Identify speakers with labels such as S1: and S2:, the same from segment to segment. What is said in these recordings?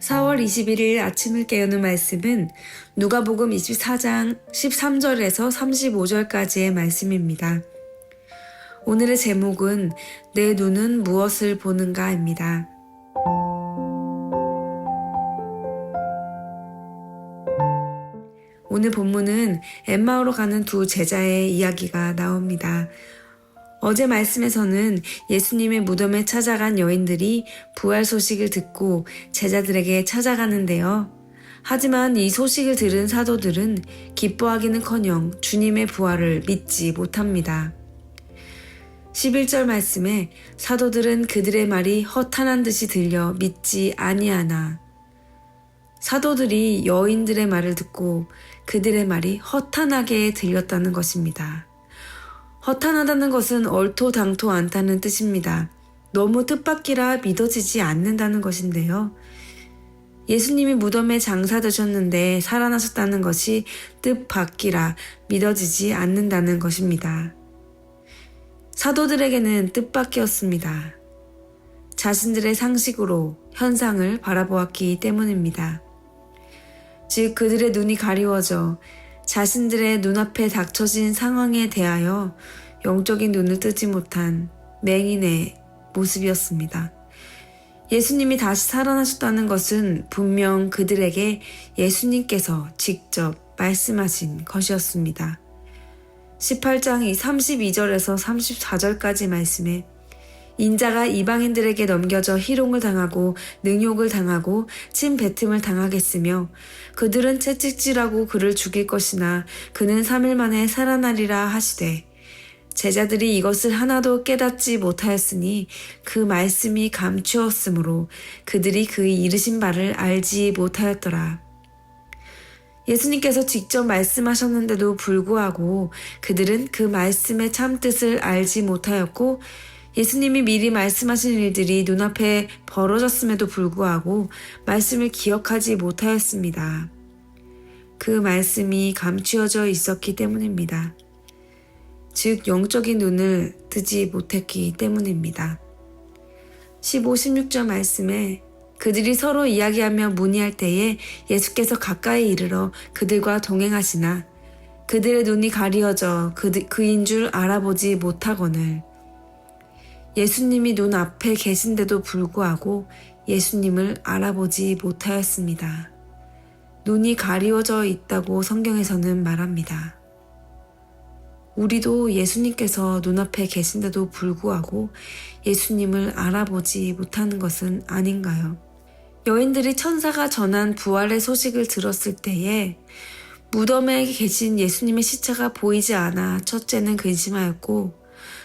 S1: 4월 21일 아침을 깨우는 말씀은 누가복음 24장 13절에서 35절까지의 말씀입니다. 오늘의 제목은 내 눈은 무엇을 보는가입니다. 오늘 본문은 엠마오로 가는 두 제자의 이야기가 나옵니다. 어제 말씀에서는 예수님의 무덤에 찾아간 여인들이 부활 소식을 듣고 제자들에게 찾아가는데요. 하지만 이 소식을 들은 사도들은 기뻐하기는커녕 주님의 부활을 믿지 못합니다. 11절 말씀에 사도들은 그들의 말이 허탄한 듯이 들려 믿지 아니하나. 사도들이 여인들의 말을 듣고 그들의 말이 허탄하게 들렸다는 것입니다. 허탄하다는 것은 얼토당토 않다는 뜻입니다. 너무 뜻밖이라 믿어지지 않는다는 것인데요. 예수님이 무덤에 장사되셨는데 살아나셨다는 것이 뜻밖이라 믿어지지 않는다는 것입니다. 사도들에게는 뜻밖이었습니다. 자신들의 상식으로 현상을 바라보았기 때문입니다. 즉 그들의 눈이 가리워져 자신들의 눈앞에 닥쳐진 상황에 대하여 영적인 눈을 뜨지 못한 맹인의 모습이었습니다. 예수님이 다시 살아나셨다는 것은 분명 그들에게 예수님께서 직접 말씀하신 것이었습니다. 18장 32절에서 34절까지 말씀에 인자가 이방인들에게 넘겨져 희롱을 당하고 능욕을 당하고 침뱉음을 당하겠으며 그들은 채찍질하고 그를 죽일 것이나 그는 3일 만에 살아나리라 하시되 제자들이 이것을 하나도 깨닫지 못하였으니 그 말씀이 감추었으므로 그들이 그의 이르신 바를 알지 못하였더라. 예수님께서 직접 말씀하셨는데도 불구하고 그들은 그 말씀의 참뜻을 알지 못하였고 예수님이 미리 말씀하신 일들이 눈앞에 벌어졌음에도 불구하고 말씀을 기억하지 못하였습니다. 그 말씀이 감추어져 있었기 때문입니다. 즉 영적인 눈을 뜨지 못했기 때문입니다. 15, 16절 말씀에 그들이 서로 이야기하며 문의할 때에 예수께서 가까이 이르러 그들과 동행하시나 그들의 눈이 가리어져 그인 줄 알아보지 못하거늘. 예수님이 눈앞에 계신데도 불구하고 예수님을 알아보지 못하였습니다. 눈이 가리워져 있다고 성경에서는 말합니다. 우리도 예수님께서 눈앞에 계신데도 불구하고 예수님을 알아보지 못하는 것은 아닌가요? 여인들이 천사가 전한 부활의 소식을 들었을 때에 무덤에 계신 예수님의 시체가 보이지 않아 첫째는 근심하였고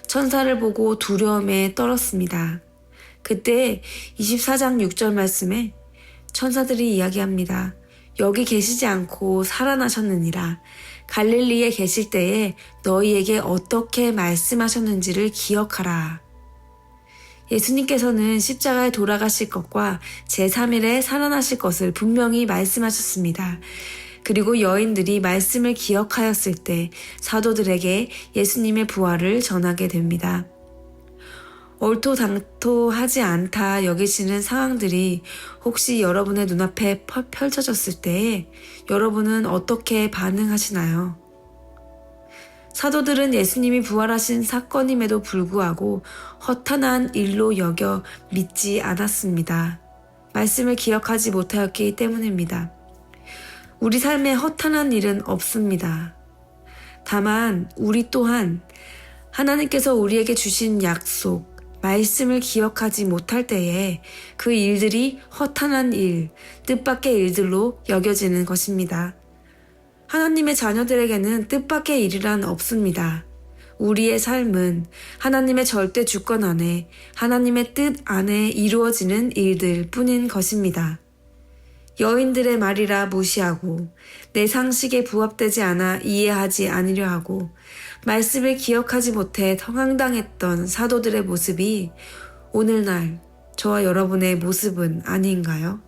S1: 천사를 보고 두려움에 떨었습니다. 그때 24장 6절 말씀에 천사들이 이야기합니다. 여기 계시지 않고 살아나셨느니라. 갈릴리에 계실 때에 너희에게 어떻게 말씀하셨는지를 기억하라. 예수님께서는 십자가에 돌아가실 것과 제3일에 살아나실 것을 분명히 말씀하셨습니다. 그리고 여인들이 말씀을 기억하였을 때 사도들에게 예수님의 부활을 전하게 됩니다. 얼토당토하지 않다 여기시는 상황들이 혹시 여러분의 눈앞에 펼쳐졌을 때 여러분은 어떻게 반응하시나요? 사도들은 예수님이 부활하신 사건임에도 불구하고 허탄한 일로 여겨 믿지 않았습니다. 말씀을 기억하지 못하였기 때문입니다. 우리 삶에 허탄한 일은 없습니다. 다만 우리 또한 하나님께서 우리에게 주신 약속, 말씀을 기억하지 못할 때에 그 일들이 허탄한 일, 뜻밖의 일들로 여겨지는 것입니다. 하나님의 자녀들에게는 뜻밖의 일이란 없습니다. 우리의 삶은 하나님의 절대 주권 안에, 하나님의 뜻 안에 이루어지는 일들 뿐인 것입니다. 여인들의 말이라 무시하고 내 상식에 부합되지 않아 이해하지 않으려 하고 말씀을 기억하지 못해 허황당했던 사도들의 모습이 오늘날 저와 여러분의 모습은 아닌가요?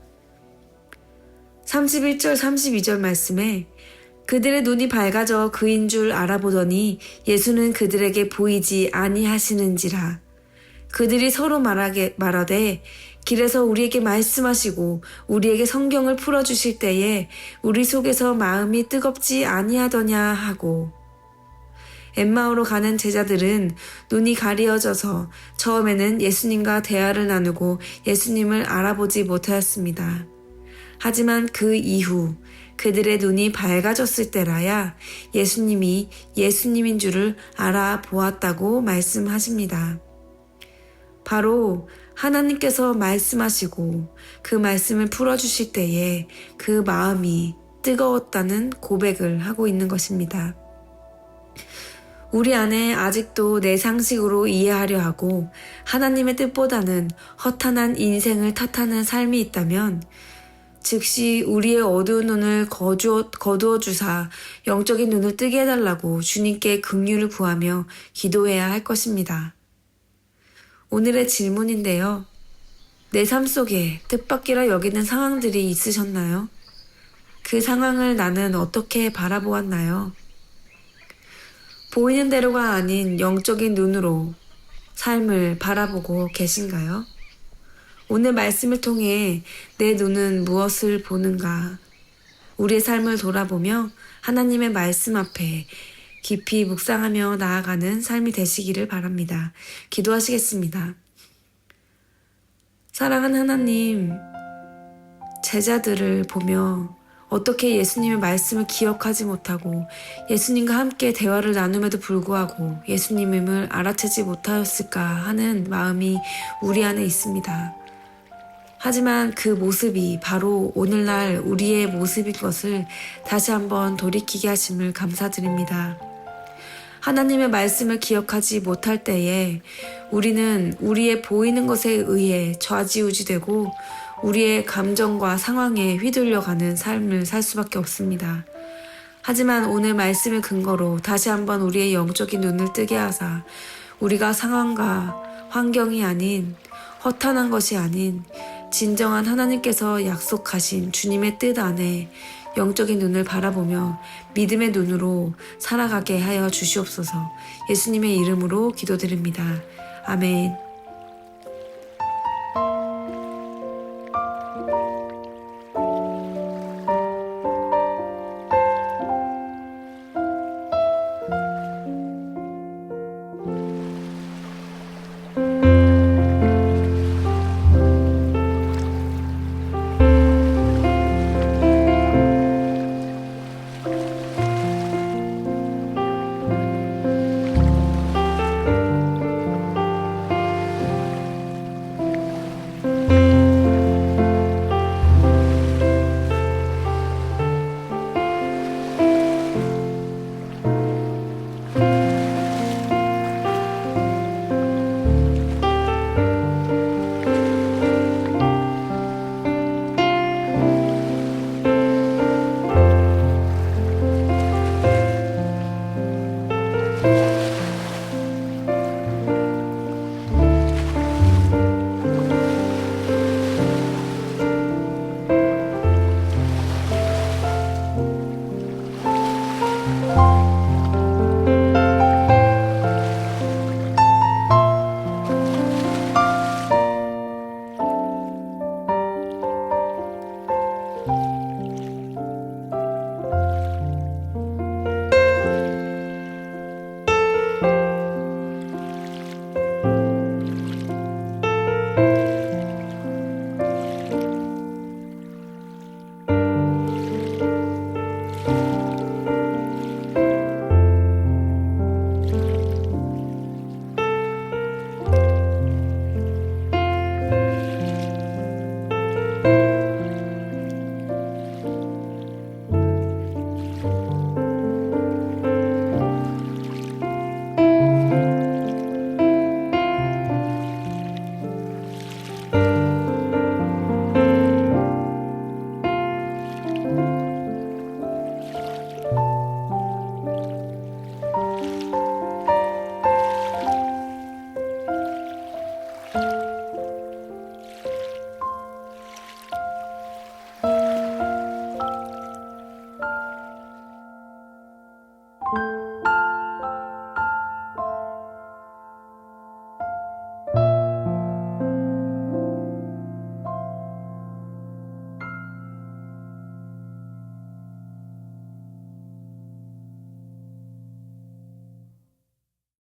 S1: 31절 32절 말씀에 그들의 눈이 밝아져 그인 줄 알아보더니 예수는 그들에게 보이지 아니하시는지라. 그들이 서로 말하되 길에서 우리에게 말씀하시고 우리에게 성경을 풀어주실 때에 우리 속에서 마음이 뜨겁지 아니하더냐 하고. 엠마오로 가는 제자들은 눈이 가리어져서 처음에는 예수님과 대화를 나누고 예수님을 알아보지 못하였습니다. 하지만 그 이후 그들의 눈이 밝아졌을 때라야 예수님이 예수님인 줄을 알아보았다고 말씀하십니다. 바로 하나님께서 말씀하시고 그 말씀을 풀어주실 때에 그 마음이 뜨거웠다는 고백을 하고 있는 것입니다. 우리 안에 아직도 내 상식으로 이해하려 하고 하나님의 뜻보다는 허탄한 인생을 탓하는 삶이 있다면 즉시 우리의 어두운 눈을 거두어 주사 영적인 눈을 뜨게 해달라고 주님께 긍휼을 구하며 기도해야 할 것입니다. 오늘의 질문인데요. 내 삶 속에 뜻밖이라 여기는 상황들이 있으셨나요? 그 상황을 나는 어떻게 바라보았나요? 보이는 대로가 아닌 영적인 눈으로 삶을 바라보고 계신가요? 오늘 말씀을 통해 내 눈은 무엇을 보는가? 우리의 삶을 돌아보며 하나님의 말씀 앞에 깊이 묵상하며 나아가는 삶이 되시기를 바랍니다. 기도하시겠습니다. 사랑하는 하나님, 제자들을 보며 어떻게 예수님의 말씀을 기억하지 못하고 예수님과 함께 대화를 나눔에도 불구하고 예수님임을 알아채지 못하였을까 하는 마음이 우리 안에 있습니다. 하지만 그 모습이 바로 오늘날 우리의 모습인 것을 다시 한번 돌이키게 하심을 감사드립니다. 하나님의 말씀을 기억하지 못할 때에 우리는 우리의 보이는 것에 의해 좌지우지되고 우리의 감정과 상황에 휘둘려가는 삶을 살 수밖에 없습니다. 하지만 오늘 말씀의 근거로 다시 한번 우리의 영적인 눈을 뜨게 하사 우리가 상황과 환경이 아닌 허탄한 것이 아닌 진정한 하나님께서 약속하신 주님의 뜻 안에 영적인 눈을 바라보며 믿음의 눈으로 살아가게 하여 주시옵소서. 예수님의 이름으로 기도드립니다. 아멘.